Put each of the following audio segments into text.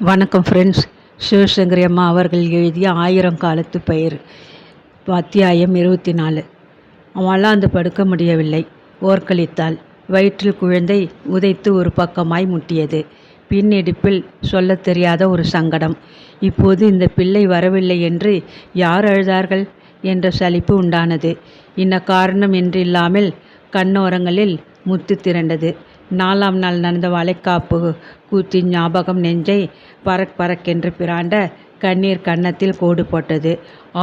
வணக்கம் ஃப்ரெண்ட்ஸ். சிவசங்கரி அம்மா அவர்கள் எழுதிய 1000 காலத்து பயிர். அத்தியாயம் 24. அவளாந்து படுக்க முடியவில்லை. ஓர்க்களித்தாள். வயிற்றில் குழந்தை உதைத்து ஒரு பக்கமாய் முட்டியது. பின் இடுப்பில் சொல்லத் தெரியாத ஒரு சங்கடம். இப்போது இந்த பிள்ளை வரவில்லை என்று யார் அழுதார்கள் என்ற சலிப்பு உண்டானது. இன்ன காரணம் என்றில்லாமல் கண்ணோரங்களில் முத்து திரண்டது. 4ஆம் நாள் நடந்த வளைகாப்பு கூத்தின் ஞாபகம் நெஞ்சை பறக் பறக்கென்று பிராண்ட. கண்ணீர் கன்னத்தில் கோடு போட்டது.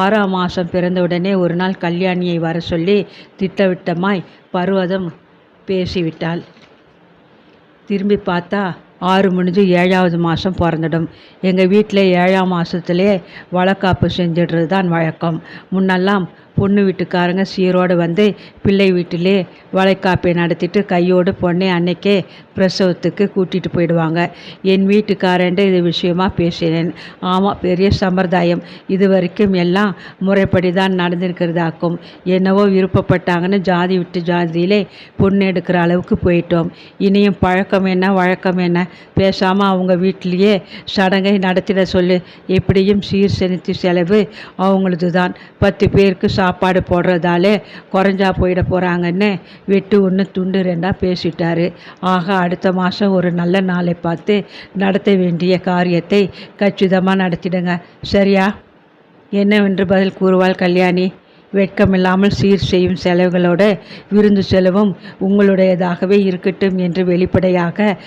6ஆம் மாதம் பிறந்தவுடனே ஒரு நாள் கல்யாணியை வர சொல்லி திட்டவிட்டமாய் பர்வதம் பேசிவிட்டாள். திரும்பி பார்த்தா 6 முடிஞ்சு 7ஆவது மாதம் பிறந்துடும். எங்கள் வீட்டில் 7ஆம் மாதத்துலே வளைகாப்பு செஞ்சிடுறது தான் வழக்கம். முன்னெல்லாம் பொண்ணு வீட்டுக்காரங்க சீரோடு வந்து பிள்ளை வீட்டிலே வளைகாப்பை நடத்திட்டு கையோடு பொண்ணை அன்னைக்கே பிரசவத்துக்கு கூட்டிகிட்டு போயிடுவாங்க. என் வீட்டுக்காரன்ட்டு இது விஷயமா பேசினேன். ஆமாம், பெரிய சம்பிரதாயம். இது வரைக்கும் எல்லாம் முறைப்படி தான் நடந்திருக்கிறதாக்கும். என்னவோ விருப்பப்பட்டாங்கன்னு ஜாதி விட்டு ஜாதியிலே பொண்ணு எடுக்கிற அளவுக்கு போயிட்டோம். இனியும் பழக்கம் என்ன வழக்கம் என்ன? பேசாமல் அவங்க வீட்டிலையே சடங்கை நடத்திட சொல்லு. எப்படியும் சீர் செலுத்தி செலவு அவங்களது தான். 10 பேருக்கு சாப்பாடு போடுறதாலே குறைஞ்சா போயிட போகிறாங்கன்னு வெட்டு 1 துண்டு 2 பேசிட்டாரு. ஆக அடுத்த மாதம் ஒரு நல்ல நாளை பார்த்து நடத்த வேண்டிய காரியத்தை கச்சிதமாக நடத்திடுங்க, சரியா? என்னவென்று பதில் கூறுவாள் கல்யாணி. வெட்கமில்லாமல் சீர் செய்யும் செலவுகளோடு விருந்து செலவும் உங்களுடையதாகவே இருக்கட்டும் என்று வெளிப்படையாக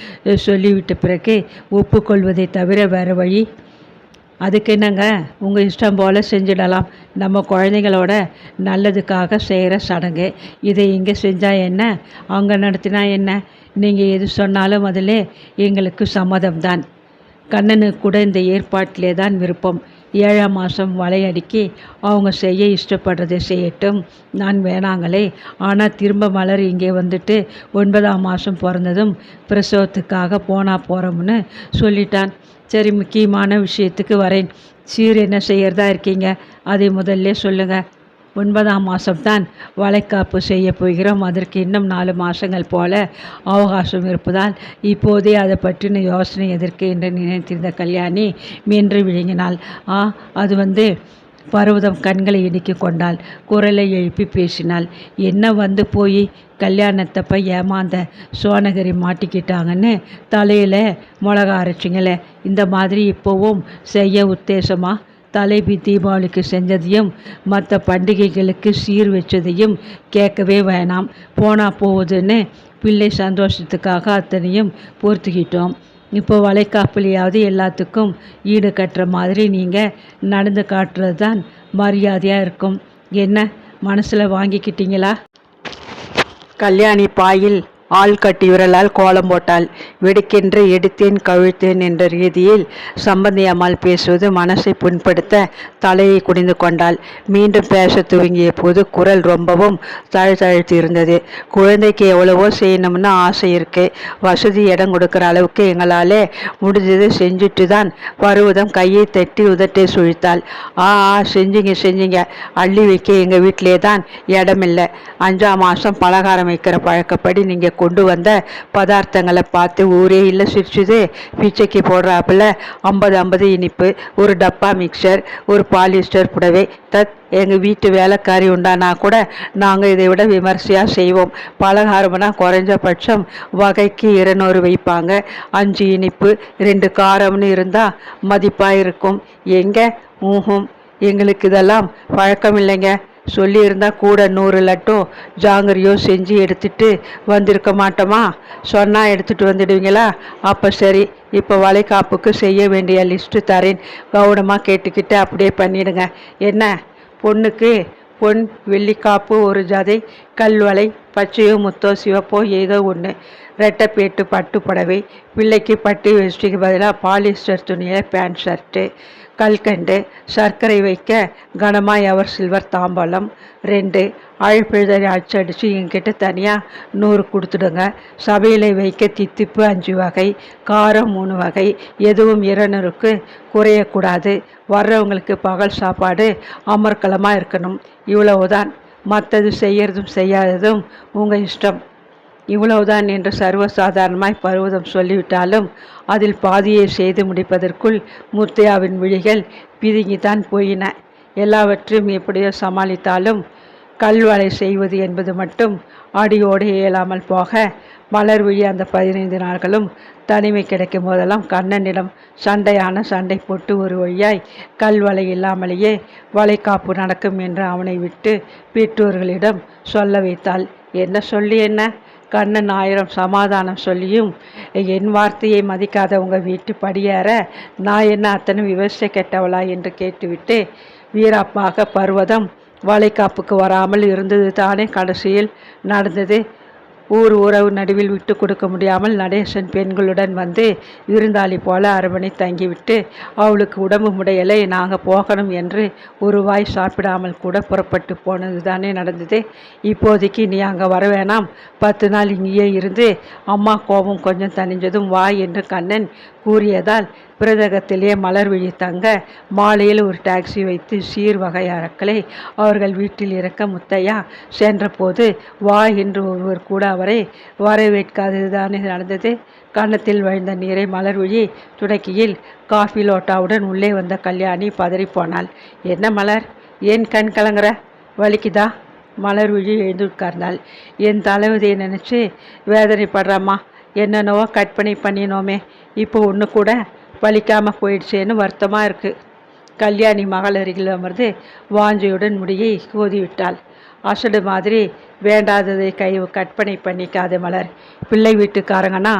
சொல்லிவிட்ட பிறகு ஒப்புக்கொள்வதை தவிர வேறு வழி? அதுக்கு என்னங்க, உங்கள் இஷ்டம் போல் செஞ்சிடலாம். நம்ம குழந்தைங்களோட நல்லதுக்காக செய்கிற சடங்கு. இதை இங்கே செஞ்சால் என்ன, அங்கே நடத்தினா என்ன? நீங்கள் எது சொன்னாலும் அதிலே எங்களுக்கு சம்மதம்தான். கண்ணனுக்கு கூட இந்த ஏற்பாட்டிலே தான் விருப்பம். 7ஆம் மாதம் வலையடிக்கி அவங்க செய்ய இஷ்டப்படுறதை செய்யட்டும், நான் வேணாங்களே. ஆனால் திரும்ப மலர் இங்கே வந்துட்டு 9ஆம் மாதம் பிறந்ததும் பிரசவத்துக்காக போகிறோம்னு சொல்லிட்டான். சரி, முக்கியமான விஷயத்துக்கு வரேன். சீர் என்ன செய்கிறதா இருக்கீங்க, அதை முதல்ல சொல்லுங்கள். 9ஆம் மாதம்தான் வளைகாப்பு செய்ய போகிறோம். அதற்கு இன்னும் 4 மாதங்கள் போல அவகாசம் இருப்பதால் இப்போதே அதை பற்றின யோசனை எதற்கு என்று நினைத்திருந்த கல்யாணி மென்று விழுங்கினாள். அது பர்வதம் கண்களை இடுக்கி கொண்டாள். குரலை எழுப்பி பேசினாள். என்ன வந்து போய் கல்யாணத்தப்ப ஏமாந்த சோனகரி மாட்டிக்கிட்டாங்கன்னு தலையில் மிளகா அரைச்சிங்களே, இந்த மாதிரி இப்போவும் செய்ய உத்தேசமா? தலைவி தீபாவளிக்கு செஞ்சதையும் மற்ற பண்டிகைகளுக்கு சீர் வச்சதையும் கேட்கவே வேணாம். போனால் போகுதுன்னு பிள்ளை சந்தோஷத்துக்காக அத்தனையும் பொறுத்துக்கிட்டோம். இப்போ வளைகாப்புலையாவது எல்லாத்துக்கும் ஈடு கட்டுற மாதிரி நீங்கள் நடந்து காட்டுறது தான் மரியாதையாக இருக்கும். என்ன மனசில் வாங்கிக்கிட்டீங்களா? கல்யாணி பாயில் ஆள் கட்டி விரலால் கோலம் போட்டாள். வெடுக்கென்று எடுத்தேன் கவிழ்த்தேன் என்ற ரீதியில் சம்பந்தி அம்மாள் பேசுவது மனசை புண்படுத்த தலையை குனிந்து கொண்டாள். மீண்டும் பேச துவங்கிய போது குரல் ரொம்பவும் தழுத்தழுத்து இருந்தது. குழந்தைக்கு எவ்வளவோ செய்யணும்னு ஆசை இருக்கு. வசதி இடம் கொடுக்குற அளவுக்கு எங்களாலே முடிஞ்சது செஞ்சுட்டு தான். பருவதம் கையை தட்டி உதட்டை சுழித்தாள். செஞ்சிங்க. அள்ளி வைக்க எங்கள் வீட்டிலே தான் இடமில்லை. 5ஆம் மாதம் பலகாரம் வைக்கிற பழக்கப்படி நீங்கள் கொண்டு வந்த பதார்த்தங்களை பார்த்து ஊரே இல்லை சிரிச்சுது. பிச்சைக்கு போடுறாப்புல 50 இனிப்பு, ஒரு டப்பா மிக்சர், ஒரு பாலிஸ்டர் புடவை. எங்கள் வீட்டு வேலைக்காரி உண்டானா கூட நாங்கள் இதை விட விமர்சையாக செய்வோம். பலகாரம்னா குறைஞ்சபட்சம் வகைக்கு 200 வைப்பாங்க. 5 இனிப்பு 2 காரம்னு இருந்தால் மதிப்பாக இருக்கும். எங்களுக்கு இதெல்லாம் பழக்கம் இல்லைங்க. சொல்லியிருந்தால் கூட 100 லட்டும் ஜாங்கிரியோ செஞ்சு எடுத்துகிட்டு வந்திருக்க மாட்டோமா? சொன்னால் எடுத்துகிட்டு வந்துடுவீங்களா? அப்போ சரி, இப்போ வளைகாப்புக்கு செய்ய வேண்டிய லிஸ்ட்டு தரேன். கவனமாக கேட்டுக்கிட்டு அப்படியே பண்ணிடுங்க. என்ன, பொண்ணுக்கு பொன் வெள்ளிக்காப்பு, ஒரு ஜதை கல்வளை, பச்சையோ முத்தோ சிவப்போ ஏதோ ஒன்று, ரெட்டைப்பேட்டு பட்டு புடவை, பிள்ளைக்கு பட்டு வேஷ்டிக்கு பதிலாக பாலிஸ்டர் துணியில் பேண்ட் ஷர்ட்டு, கல்கண்டு, சர்க்கரை வைக்க கனமாய் எவர் சில்வர் தாம்பாளம் 2, அழைப்பெழுதறி அச்சடித்து என்கிட்ட தனியாக 100 கொடுத்துடுங்க. சபையில் வைக்க தித்திப்பு 5 வகை, காரம் 3 வகை, எதுவும் 200க்கு குறையக்கூடாது. வர்றவங்களுக்கு பகல் சாப்பாடு அமர்க்கலமாக இருக்கணும். இவ்வளவுதான். மற்றது செய்யறதும் செய்யாததும் உங்கள் இஷ்டம். இவ்வளவுதான் என்று சர்வசாதாரணமாய் பர்வதம் சொல்லிவிட்டாலும் அதில் பாதியை செய்து முடிப்பதற்குள் முத்தையாவின் விழிகள் பிதுங்கித்தான் போயின. எல்லாவற்றையும் எப்படியோ சமாளித்தாலும் கல்வளை செய்வது என்பது மட்டும் அடியோடு இயலாமல் போக மலர் விழி அந்த 15 நாட்களும் தனிமை கிடைக்கும் போதெல்லாம் கண்ணனிடம் சண்டை போட்டு ஒரு வழியாய் கல்வளை இல்லாமலேயே வளைகாப்பு நடக்கும் என்று அவனை விட்டு பெற்றோர்களிடம் சொல்ல வைத்தாள். என்ன சொல்லி என்ன? கண்ணன் 1000 சமாதானம் சொல்லியும் என் வார்த்தையை மதிக்காத உங்கள் வீட்டு படியேற நான் என்ன அத்தனை விவசாய கெட்டவளா என்று கேட்டுவிட்டு வீராப்பாக பர்வதம் வளைகாப்புக்கு வராமல் இருந்தது தானே கடைசியில் நடந்தது. ஊர் உறவு நடுவில் விட்டு கொடுக்க முடியாமல் நடேசன் பெண்களுடன் வந்து விருந்தாளி போல அரவணை தங்கிவிட்டு அவளுக்கு உடம்பு முடியலை, நாங்கள் போகணும் என்று ஒரு வாய் சாப்பிடாமல் கூட புறப்பட்டு போனது தானே நடந்தது. இப்போதைக்கு நீ அங்கே வர வேணாம், 10 நாள் இங்கேயே இருந்து அம்மா கோபம் கொஞ்சம் தணிஞ்சதும் வா என்று கண்ணன் கூறியதால் பிரதகத்திலே மலர் விழி தங்க மாலையில் ஒரு டாக்ஸி வைத்து சீர் வகையாரக்களை அவர்கள் வீட்டில் இறக்க முத்தையா சென்றபோது வா என்று ஒருவர் கூட அவரை வரவேற்காதது தானே நடந்தது. கன்னத்தில் வழிந்த நீரை மலர் விழி துடக்கியில் காஃபி லோட்டாவுடன் உள்ளே வந்த கல்யாணி பதறிப்போனாள். என்ன மலர், ஏன் கண் கலங்குற? வலிக்குதா? மலர் விழி எழுந்து உட்கார்ந்தாள். என் தலைவதியை நினச்சி வேதனைப்படுறாம்மா. என்னென்னவோ கற்பனை பண்ணினோமே, இப்போ ஒன்று கூட வலிக்காமல் போயிடுச்சேன்னு வருத்தமாக இருக்குது. கல்யாணி மகள் அருகில் அமர்ந்து வாஞ்சையுடன் முடியை கோதிவிட்டாள். அசடு மாதிரி வேண்டாததை கற்பனை பண்ணிக்காத மலர். பிள்ளை வீட்டுக்காரங்கன்னா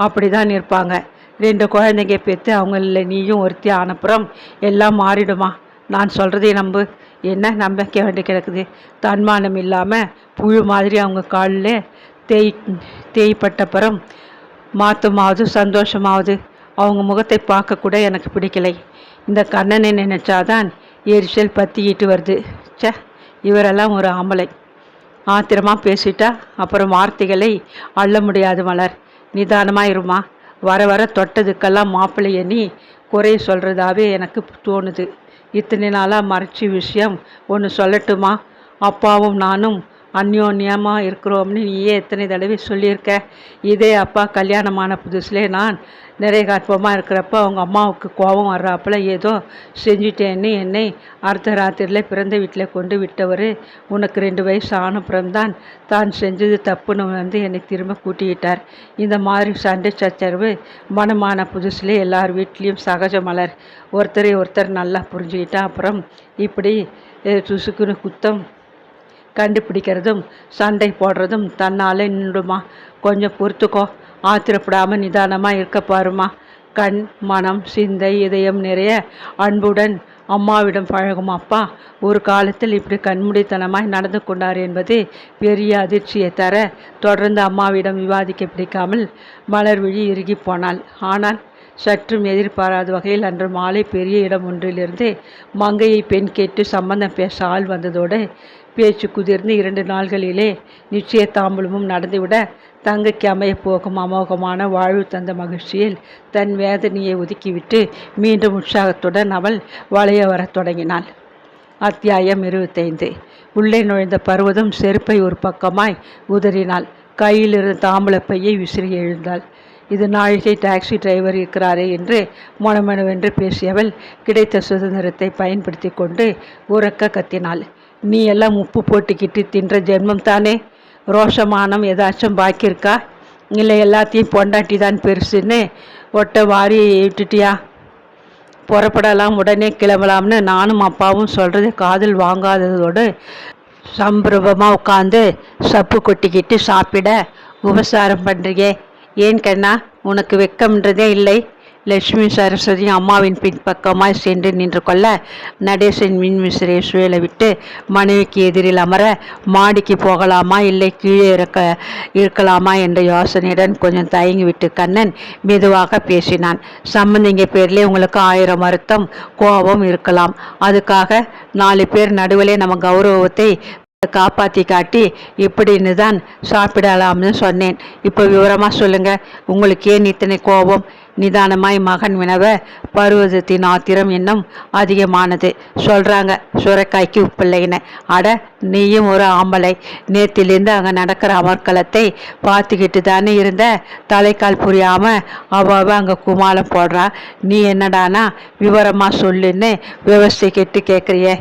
அப்படி தான் இருப்பாங்க. 2 குழந்தைங்க பெற்று அவங்கள நீயும் ஒருத்தி ஆனப்புறம் எல்லாம் மாறிடுமா? நான் சொல்கிறதே நம்பு. என்ன நம்பிக்கை வேண்டி கிடக்குது? தன்மானம் இல்லாமல் புழு மாதிரி அவங்க காலில் தேய்ப்பட்டப்புறம் மாற்றமாவது சந்தோஷமாவது அவங்க முகத்தை பார்க்க கூட எனக்கு பிடிக்கலை. இந்த கண்ணனை நினைச்சாதான் எரிச்சல் பற்றிக்கிட்டு வருது. சே, இவரெல்லாம் ஒரு ஆம்பளை. ஆத்திரமாக பேசிட்டா அப்புறம் வார்த்தைகளை அள்ள முடியாது மலர். நிதானமாக இருமா. வர வர தொட்டதுக்கெல்லாம் மாப்பிள்ளை எண்ணி குறை சொல்கிறதாவே எனக்கு தோணுது. இத்தனை நாளாக மறைச்சி விஷயம் ஒன்று சொல்லட்டுமா? அப்பாவும் நானும் அந்யோன்யமாக இருக்கிறோம்னு நீயே எத்தனை தடவை சொல்லியிருக்க. இதே அப்பா கல்யாணமான புதுசுலே நான் நிறைய கற்பமாக இருக்கிறப்ப அவங்க அம்மாவுக்கு கோபம் வர்றாப்புல ஏதோ செஞ்சுட்டேன்னு என்னை அர்த்த ராத்திரியில் பிறந்த வீட்டில் கொண்டு விட்டவர் உனக்கு 2 வயசு ஆனப்புறம்தான் தான் செஞ்சது தப்புன்னு வந்து என்னை திரும்ப கூட்டிக்கிட்டார். இந்த மாதிரி சண்டை சச்சரவு மனமான புதுசுலே எல்லார் வீட்லேயும் சகஜ மலர். ஒருத்தரை ஒருத்தர் நல்லா புரிஞ்சுக்கிட்டா அப்புறம் இப்படி சுசுக்குன்னு குத்தம் கண்டுபிடிக்கிறதும் சண்டை போடுறதும் தன்னால் நின்றுமா? கொஞ்சம் பொறுத்துக்கோ. ஆத்திரப்படாமல் நிதானமாக இருக்க பாருமா. கண், மனம், சிந்தை, இதயம் நிறைய அன்புடன் அம்மாவிடம் பழகும் அப்பா ஒரு காலத்தில் இப்படி கண்மூடித்தனமாய் நடந்து கொண்டார் என்பது பெரிய அதிர்ச்சியை தர தொடர்ந்து அம்மாவிடம் விவாதிக்க பிடிக்காமல் மலர் விழி இறுகி போனாள். ஆனால் சற்றும் எதிர்பாராத வகையில் அன்று மாலை பெரிய இடம் ஒன்றிலிருந்து மங்கையை பெண் கேட்டு சம்பந்தம் பேச ஆள் வந்ததோடு பேச்சு குதிர்ந்து 2 நாள்களிலே நிச்சய தாம்பூலமும் நடந்துவிட தங்கைக்கு அமைய போகும் அமோகமான வாழ்வு தந்த மகிழ்ச்சியில் தன் வேதனையை ஒதுக்கிவிட்டு மீண்டும் உற்சாகத்துடன் அவள் வளைய வரத் தொடங்கினாள். அத்தியாயம் 25. உள்ளே நுழைந்த பர்வதம் செருப்பை ஒரு பக்கமாய் உதறினாள். கையில் இருந்த தாம்பூலப்பையை விசிறி எழுந்தாள். இது நாழிகை டாக்ஸி டிரைவர் இருக்கிறாரே என்று மொனமெனவென்று பேசியவள் கிடைத்த சுதந்திரத்தை பயன்படுத்தி கொண்டு உறக்க கத்தினாள். நீ எல்லாம் உப்பு போட்டுக்கிட்டு தின்ற ஜென்மம் தானே. ரோஷமானம் ஏதாச்சும் பாக்கி இருக்கா? இல்லை எல்லாத்தையும் பொண்டாட்டி தான் பெருசுன்னு ஒட்டை வாரி விட்டுட்டியா? புறப்படலாம், உடனே கிளம்பலாம்னு நானும் அப்பாவும் சொல்கிறது காதில் வாங்காததோடு சம்பிரபமாக உட்காந்து சப்பு கொட்டிக்கிட்டு சாப்பிட உபசாரம் பண்ணுறியே. ஏன் கண்ணா, உனக்கு வெக்கம்ன்றதே இல்லை? லட்சுமி சரஸ்வதி அம்மாவின் பின்பக்கமாய் சென்று நின்று கொள்ள நடேசன் மின்விசிறியை சுழல விட்டு மனைவிக்கு எதிரில் அமர மாடிக்கு போகலாமா இல்லை கீழே இருக்கலாமா என்ற யோசனையுடன் கொஞ்சம் தயங்கிவிட்டு கண்ணன் மெதுவாக பேசினான். சம்பந்திங்க பேர்லேயே உங்களுக்கு 1000 வருத்தம் கோபம் இருக்கலாம். அதுக்காக 4 பேர் நடுவிலே நம்ம கௌரவத்தை காப்பாற்றி காட்டி இப்படின்னு தான் சாப்பிடலாம்னு சொன்னேன். இப்போ விவரமாக சொல்லுங்க, உங்களுக்கு ஏன் இத்தனை கோபம்? நிதானமாய் மகன் வினவ பருவதத்தின் ஆத்திரம் இன்னும் அதிகமானது. சொல்கிறாங்க சுரைக்காய்க்கு உப்பில்லைன்னு. அட, நீயும் ஒரு ஆம்பளை, நேத்திலேருந்து அங்கே நடக்கிற அமர்க்களத்தை பார்த்துக்கிட்டு தானே இருந்த. தலைக்கால் புரியாமல் அவ அங்கே குமாலம் போடுறா. நீ என்னடானா விவரமாக சொல்லுன்னு விவசாய கேட்டு கேட்குறியே.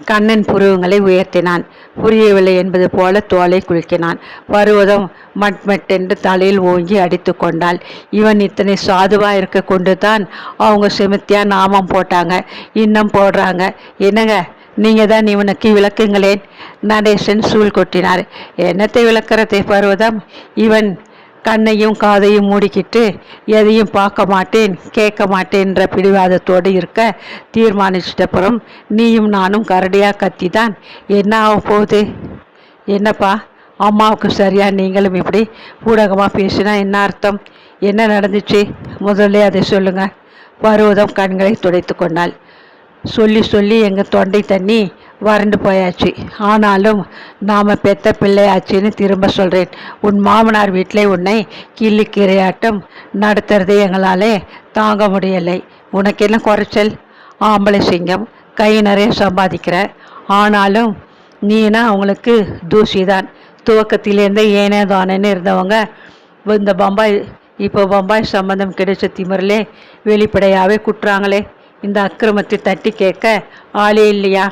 கண்ணன் புருவங்களை உயர்த்தினான். புரியவில்லை என்பது போல தோலை குலுக்கினான். பருவதம் மட்மெட்டென்று தலையில் ஓங்கி அடித்து கொண்டாள். இவன் இத்தனை சாதுவா இருக்க கொண்டு தான் அவங்க செமித்தியா நாமம் போட்டாங்க, இன்னும் போடுறாங்க. என்னங்க, நீங்கள் தான் இவனுக்கு விளக்குங்களேன். நடேசன் சூழ் கொட்டினார். என்னத்தை விளக்குறதே பருவதம்? இவன் கண்ணையும் காதையும் மூடிக்கிட்டு எதையும் பார்க்க மாட்டேன் கேட்க மாட்டேன்ற பிடிவாதத்தோடு இருக்க தீர்மானிச்சிட்டப்புறம் நீயும் நானும் கரடியாக கத்தி தான் என்ன ஆக போகுது? என்னப்பா, அம்மாவுக்கு சரியா நீங்களும் இப்படி ஊடகமாக பேசினா என்ன அர்த்தம்? என்ன நடந்துச்சு முதல்ல அதை சொல்லுங்க. பருவதம் கண்களை துடைத்து கொண்டாள். சொல்லி சொல்லி எங்கள் தொண்டை தண்ணி வறண்டு போயாச்சு. ஆனாலும் நாம் பெத்த பிள்ளையாச்சின்னு திரும்ப சொல்கிறேன். உன் மாமனார் வீட்டிலே உன்னை கிள்ளிக்கீரையாட்டம் நடத்துறதே எங்களாலே தாங்க முடியலை. உனக்கு என்ன குறைச்சல்? ஆம்பளை சிங்கம், கை நிறைய சம்பாதிக்கிற. ஆனாலும் நீனா அவங்களுக்கு தூசி தான். துவக்கத்திலேருந்தே ஏனே தானேன்னு இருந்தவங்க இந்த பம்பாய் சம்பந்தம் கிடைச்ச திமிரிலே வெளிப்படையாகவே குட்டுறாங்களே. இந்த அக்கிரமத்தை தட்டி கேட்க ஆளே இல்லையா?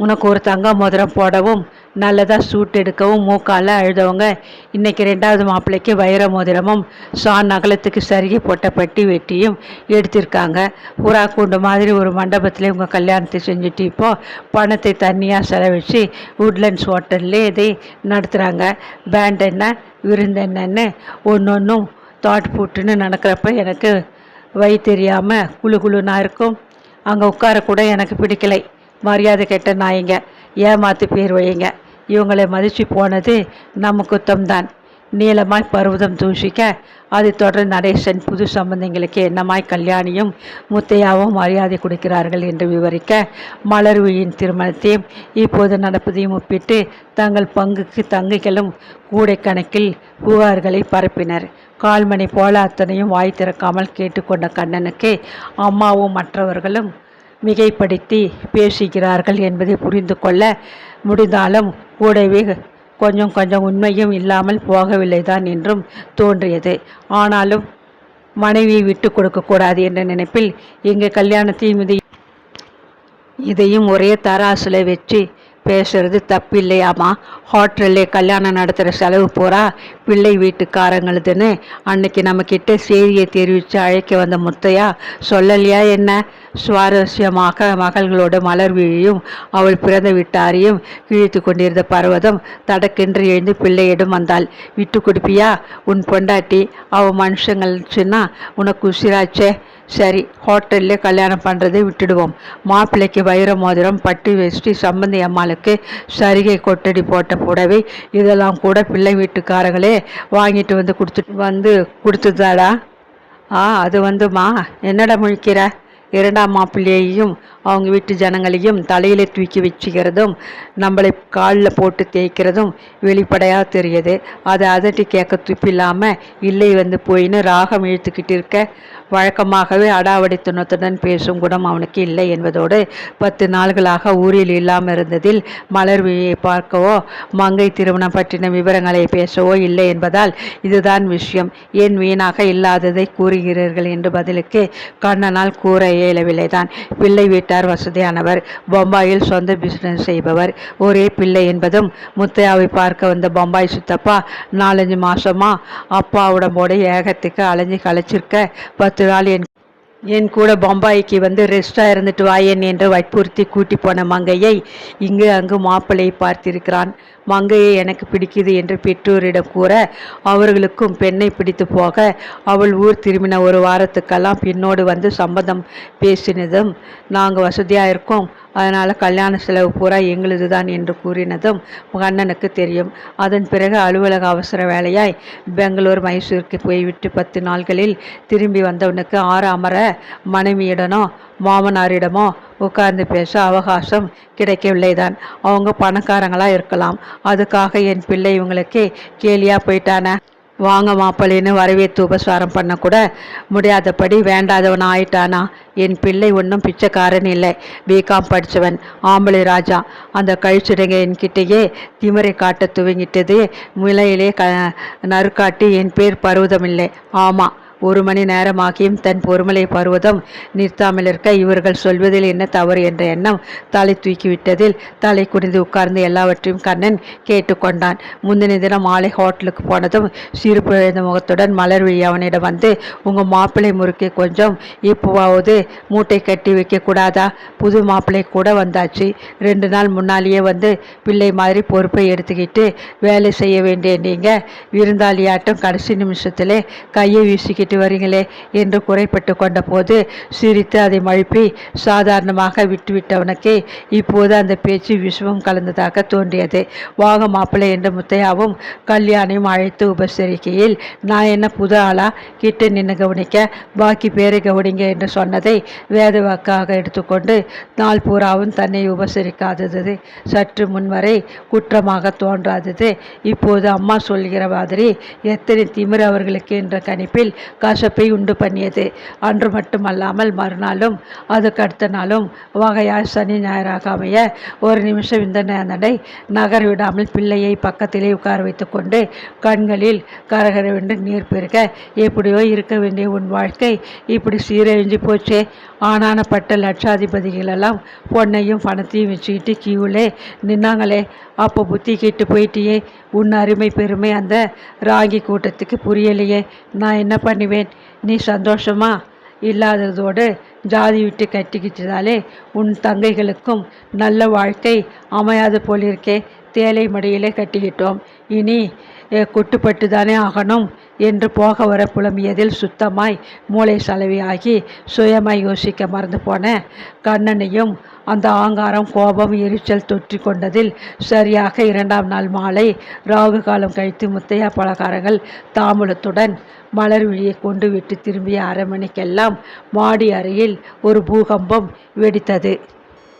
உனக்கு ஒரு தங்க மோதிரம் போடவும் நல்லதாக சூட் எடுக்கவும் மூக்கால் அழுதவங்க இன்றைக்கி ரெண்டாவது மாப்பிள்ளைக்கு வைர மோதிரமும் சான் நகலத்துக்கு சருகி போட்ட பட்டி வெட்டியும் எடுத்திருக்காங்க. புறா கூண்டு மாதிரி ஒரு மண்டபத்தில் உங்கள் கல்யாணத்தை செஞ்சுட்டு இப்போது பணத்தை தண்ணியாக செலவழித்து உட்லண்ட்ஸ் ஹோட்டல்லே இதை நடத்துகிறாங்க. பேண்ட் என்ன விருந்தென்னு ஒன்றும் தாட் போட்டுன்னு நடக்கிறப்ப எனக்கு தெரியாமல் குழுனா இருக்கும். அங்கே உட்காரக்கூட எனக்கு பிடிக்கலை. மரியாதை கெட்ட நாயங்க, ஏமாத்து பேர் வையுங்க. இவங்களை மதித்து போனது நம்ம குத்தம்தான். நீளமாய் பருவதம் தூஷிக்க அதை தொடர்ந்து நடேசன் புது சம்பந்தங்களுக்கு என்னமாய் கல்யாணியும் முத்தையாவும் மரியாதை கொடுக்கிறார்கள் என்று விவரிக்க மலர்விழியின் திருமணத்தையும் இப்போது நடப்பதையும் ஒப்பிட்டு தங்கள் பங்குக்கு தங்கைகளும் கூடை கணக்கில் புகார்களை பரப்பினர். கால்மணி போல அத்தனையும் வாய் திறக்காமல் கேட்டுக்கொண்ட கண்ணனுக்கு அம்மாவும் மற்றவர்களும் மிகைப்படுத்தி பேசுகிறார்கள் என்பதை புரிந்து கொள்ள முடிந்தாலும் கூடவே கொஞ்சம் உண்மையும் இல்லாமல் போகவில்லை தான் என்றும் தோன்றியது. ஆனாலும் மனைவியை விட்டு கொடுக்கக்கூடாது என்ற நினைப்பில் எங்கள் கல்யாணத்தையும் இதையும் ஒரே தராசுல வச்சு பேசுறது தப்பில்லையாமா. ஹோட்டல்லே கல்யாணம் நடத்துகிற செலவு பூரா பிள்ளை வீட்டுக்காரங்களுதுன்னு அன்னைக்கு நம்மக்கிட்ட செய்தியை தெரிவித்து அழைக்க வந்த முத்தையா சொல்லலையா என்ன? சுவாரஸ்யமாக மகள்களோட மலர் விழியும் அவள் பிறந்த வீட்டாரையும் கிழித்து கொண்டிருந்த பர்வதம் தடக்கென்று எழுந்து பிள்ளையிடம் வந்தாள். விட்டு கொடுப்பியா? உன் பொண்டாட்டி அவள் மனுஷங்கள் சொன்னா உனக்கு உசிராச்சே. சரி, ஹோட்டல்லே கல்யாணம் பண்ணுறதை விட்டுடுவோம். மாப்பிள்ளைக்கு வைர மோதிரம், பட்டு வேஷ்டி, சம்பந்தி அம்மாளுக்கு சரிகை கொட்டடி போட்ட புடவை இதெல்லாம் கூட பிள்ளை வீட்டுக்காரங்களே வாங்கிட்டு வந்து கொடுத்துதாடா. அது வந்துமா, என்னடா முழிக்கிற? இரண்டாம் மாப்பிள்ளையையும் அவங்க வீட்டு ஜனங்களையும் தலையில தூக்கி வச்சுக்கிறதும் நம்மளை காலில் போட்டு தேய்க்கிறதும் வெளிப்படையாக தெரியுது. அதை அதட்டி கேட்க துப்பில்லாமல் இல்லை வந்து போயின்னு ராகம் இழுத்துக்கிட்டு இருக்க. வழக்கமாகவே அடாவடித்தனத்துடன் பேசும் குணம் அவனுக்கு இல்லை என்பதோடு 10 நாள்களாக ஊரில் இல்லாமல் இருந்ததில் மலர்விழியை பார்க்கவோ மங்கை திருமணம் பற்றின விவரங்களை பேசவோ இல்லை என்பதால் இதுதான் விஷயம், ஏன் வீணாக இல்லாததை கூறுகிறீர்கள் என்று பதிலுக்கு கண்ணனால் கூற இயலவில்லை தான். பிள்ளை வீட்டார் வசதியானவர், பம்பாயில் சொந்த பிசினஸ் செய்பவர். ஒரே பிள்ளை என்பதும் முத்தையாவை பார்க்க வந்த பம்பாய் சித்தப்பா 4-5 மாசமா அப்பா உடம்போட ஏகத்துக்கு அலைஞ்சி களைச்சிருக்க 10 நாள் என் கூட பம்பாய்க்கு வந்து ரெஸ்டாக இருந்துட்டு வாயேன் என்று வற்புறுத்தி கூட்டி போன மங்கையை இங்கு அங்கு மாப்பிள்ளையை பார்த்திருக்கிறான். மங்கையை எனக்கு பிடிக்குது என்று பெற்றோரிடம் கூற அவர்களுக்கும் பெண்ணை பிடித்து போக அவள் ஊர் திரும்பின 1 வாரத்துக்கெல்லாம் பின்னோடு வந்து சம்மதம் பேசினதும் நாங்கள் வசதியாக இருக்கோம், அதனால் கல்யாண செலவு பூரா எங்களுது தான் என்று கூறினதும் கண்ணனுக்கு தெரியும். அதன் பிறகு அலுவலக அவசர வேலையாய் பெங்களூர் மைசூருக்கு போய்விட்டு 10 நாள்களில் திரும்பி வந்தவனுக்கு 6 அமர மனைவியுடனோ மாமனாரிடமோ உட்கார்ந்து பேச அவகாசம் கிடைக்கவில்லைதான். அவங்க பணக்காரங்களாக இருக்கலாம், அதுக்காக என் பிள்ளை இவங்களுக்கு கேலியாக போயிட்டானே. வாங்க மாப்பிள்ளைன்னு வரவேற்று உபசாரம் பண்ணக்கூட முடியாதபடி வேண்டாதவன் ஆயிட்டானா. என் பிள்ளை ஒன்றும் பிச்சைக்காரன் இல்லை, பிகாம் படித்தவன், ஆம்பளை ராஜா. அந்த கழிச்சுடுங்க என்கிட்டயே திமிரை காட்ட துவங்கிட்டது. முலையிலே நறுக்காட்டி என் பேர் பருவதமில்லை. ஆமாம், 1 மணி நேரமாகியும் தன் பொறுமலை பருவதம் நிறுத்தாமல் இருக்க இவர்கள் சொல்வதில் என்ன தவறு என்ற எண்ணம் தலை தூக்கிவிட்டதில் தலை குனிந்து உட்கார்ந்து எல்லாவற்றையும் கண்ணன் கேட்டுக்கொண்டான். முந்தின தினம் மாலை ஹோட்டலுக்கு போனதும் சிறுபிழைந்த முகத்துடன் மலர்விழி அவனிடம் வந்து, உங்கள் மாப்பிள்ளை முறுக்கை கொஞ்சம் இப்போவாவது மூட்டை கட்டி வைக்கக்கூடாதா? புது மாப்பிள்ளை கூட வந்தாச்சு, 2 நாள் முன்னாலேயே வந்து பிள்ளை மாதிரி பொறுப்பை எடுத்துக்கிட்டு வேலை செய்ய வேண்டிய நீங்கள் விருந்தாளியாட்டம் கடைசி நிமிஷத்திலே கையை வீசிக்கிட்டு வரீங்களே என்று குறைப்பட்டு கொண்ட போது சிரித்து அதை மழுப்பி சாதாரணமாக விட்டுவிட்டவனுக்கு இப்போது அந்த பேச்சு விஷமம் கலந்ததாக தோன்றியது. வாங்க மாப்பிள்ளை என்று முத்தையாவும் கல்யாணையும் அழைத்து உபசரிக்கையில், நான் என்ன புது ஆளா கிட்ட நின்று கவனிக்க, பாக்கி பேரை கவனிங்க என்று சொன்னதை வேத வாக்காக எடுத்துக்கொண்டு நாள் பூராவும் தன்னை உபசரிக்காதது சற்று முன்வரை குற்றமாக தோன்றாதது இப்போது அம்மா சொல்கிற மாதிரி எத்தனை திமிர் அவர்களுக்கு என்ற கணிப்பில் கசப்பை உண்டு பண்ணியது. அன்று மட்டுமல்லாமல் மறுநாளும் அதுக்கு அடுத்த நாளும் வகையாய் சனி ஞாயிறாக அமைய ஒரு நிமிஷம் இந்த நேர்ந்தடை நகர விடாமல் பிள்ளையை பக்கத்திலே உட்கார வைத்து கொண்டு கண்களில் கரகரவென்று நீர் பெருக, எப்படியோ இருக்க வேண்டிய உன் வாழ்க்கை இப்படி சீரழிஞ்சு போச்சே. ஆனானப்பட்ட லட்சாதிபதிகளெல்லாம் பொண்ணையும் பணத்தையும் வச்சுக்கிட்டு கியூலே நின்னாங்களே, அப்போ புத்தி கேட்டு போயிட்டியே. உன் அருமை பெருமை அந்த ராகி கூட்டத்துக்கு புரியலையே. நான் என்ன பண்ணுவேன்? நீ சந்தோஷமா இல்லாததோடு ஜாதி விட்டு கட்டிக்கிட்டதாலே உன் தங்கைகளுக்கும் நல்ல வாழ்க்கை அமையாது போலிருக்கே. தேலை மடியிலே கட்டிக்கிட்டோம், இனி குட்டுப்பட்டு தானே ஆகணும் என்று போக வர புலம்பியதில் சுத்தமாய் மூளை சலவையாகி சுயமாய் யோசிக்க மறந்து போன கண்ணனையும் அந்த ஆங்காரம் கோபம் எரிச்சல் தொற்றி கொண்டதில் சரியாக 2ஆம் நாள் மாலை ராகு காலம் கழித்து முத்தையா பலகாரங்கள் தாம்பூலத்துடன் மலர் விழியை கொண்டு விட்டு திரும்பிய 1/2 மணிக்கெல்லாம் மாடி அறையில் ஒரு பூகம்பம் வெடித்தது.